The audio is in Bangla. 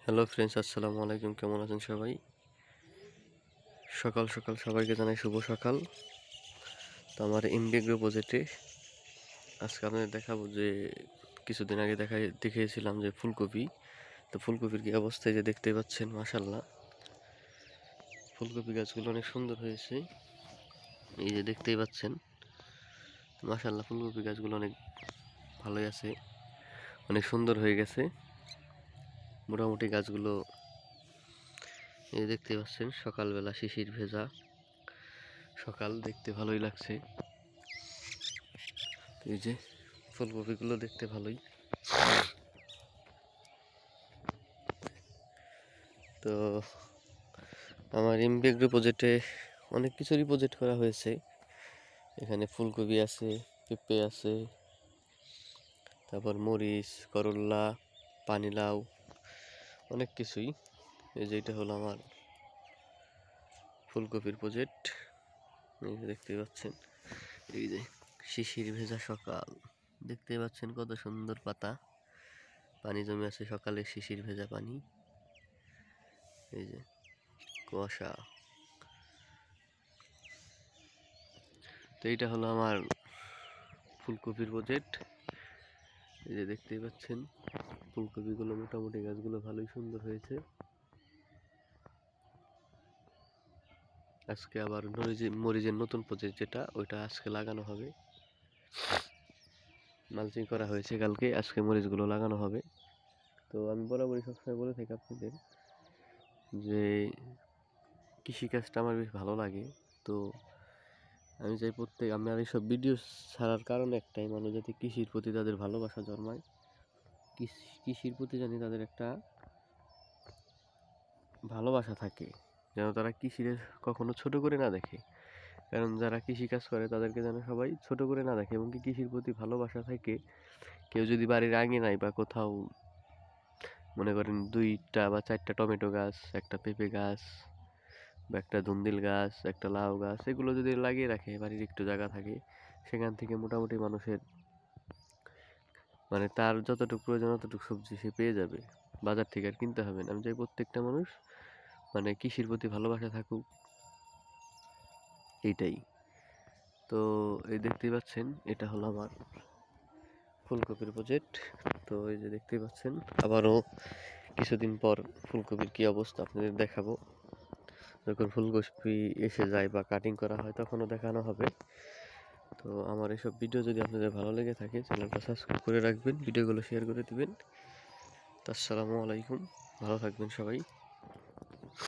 হ্যালো ফ্রেন্ডস, আসসালামু আলাইকুম। কেমন আছেন সবাই? সকাল সকাল সবাইকে জানাই শুভ সকাল। তো আমার এমবিএগ্রো প্রজেক্টে আজকে আপনাদের দেখাবো যে কিছুদিন আগে দেখিয়েছিলাম যে ফুলকপি। তো ফুলকপির কি অবস্থায় যে দেখতেই পাচ্ছেন, মাশাল্লাহ ফুলকপি গাছগুলো অনেক সুন্দর হয়েছে। এই যে দেখতেই পাচ্ছেন, মাশাল্লাহ ফুলকপি গাছগুলো অনেক ভালোই আছে, অনেক সুন্দর হয়ে গেছে মোটামুটি গাছগুলো। এই দেখতে পাচ্ছেন সকালবেলা শিশির ভেজা সকাল, দেখতে ভালোই লাগছে। এই যে ফুলকপিগুলো দেখতে ভালোই। তো আমার এমবিএগ্রো প্রজেক্টে অনেক কিছুরই প্রজেক্ট করা হয়েছে। এখানে ফুলকপি আছে, পেঁপে আছে, তারপর মরিচ, করল্লা, পানিলাউ, অনেক কিছুই। এই যে এটা হলো আমার ফুলকপির প্রজেক্ট। এই যে দেখতে পাচ্ছেন, এই যে শিশির ভেজা সকাল, দেখতে পাচ্ছেন কত সুন্দর পাতা, পানি জমে আছে সকালে, শিশির ভেজা পানি। এই যে কুয়াশা। তো এইটা হলো আমার ফুলকপির প্রজেক্ট। এই যে দেখতেই পাচ্ছেন ফুলকপিগুলো মোটামুটি গাছগুলো ভালোই সুন্দর হয়েছে। আজকে আবার মরিচের নতুন প্রজেক্ট যেটা, ওইটা আজকে লাগানো হবে। মালচিং করা হয়েছে কালকে, আজকে মরিচগুলো লাগানো হবে। তো আমি বরাবরই সবসময় বলে থাকি আপনাদের যে কৃষিকাজটা আমার বেশ ভালো লাগে। তো আমি চাই আমার এইসব ভিডিও ছাড়ার কারণ একটাই, মানুষ যাতে কৃষির প্রতি তাদের ভালোবাসা জন্মায়, কৃষির প্রতি জানি তাদের একটা ভালোবাসা থাকে, যেন তারা কৃষির কখনো ছোট করে না দেখে। কারণ যারা কৃষিকাজ করে তাদেরকে যেন সবাই ছোট করে না দেখে, এবং কি কৃষির প্রতি ভালোবাসা থাকে। কেউ যদি বাড়ির আঙিনায় বা কোথাও মনে করেন 2টা বা 4টা টমেটো গাছ, একটা পেঁপে গাছ বা একটা ধুন্দুল গাছ, একটা লাউ গাছ, এগুলো যদি লাগিয়ে রাখে, বাড়ির একটু জায়গা থাকে, সেখান থেকে মোটামুটি মানুষের মানে তার যতটুকু প্রয়োজন ততটুকু সবজি সে পেয়ে যাবে, বাজার থেকে আর কিনতে হবে না। আমি চাই প্রত্যেকটা মানুষ মানে কৃষির প্রতি ভালোবাসা থাকুক, এইটাই। তো এই দেখতেই পাচ্ছেন, এটা হলো আমার ফুলকপির প্রজেক্ট। তো এই যে দেখতেই পাচ্ছেন, আবারও কিছুদিন পর ফুলকপির কি অবস্থা আপনাদের দেখাবো। যখন ফুলকপি এসে যায় বা কাটিং করা হয় তখনও দেখানো হবে। তো আমার এসব ভিডিও যদি আপনাদের ভালো লেগে থাকে, চ্যানেলটা সাবস্ক্রাইব করে রাখবেন, ভিডিওগুলো শেয়ার করে দিবেন। তো আসসালামু আলাইকুম, ভালো থাকবেন সবাই।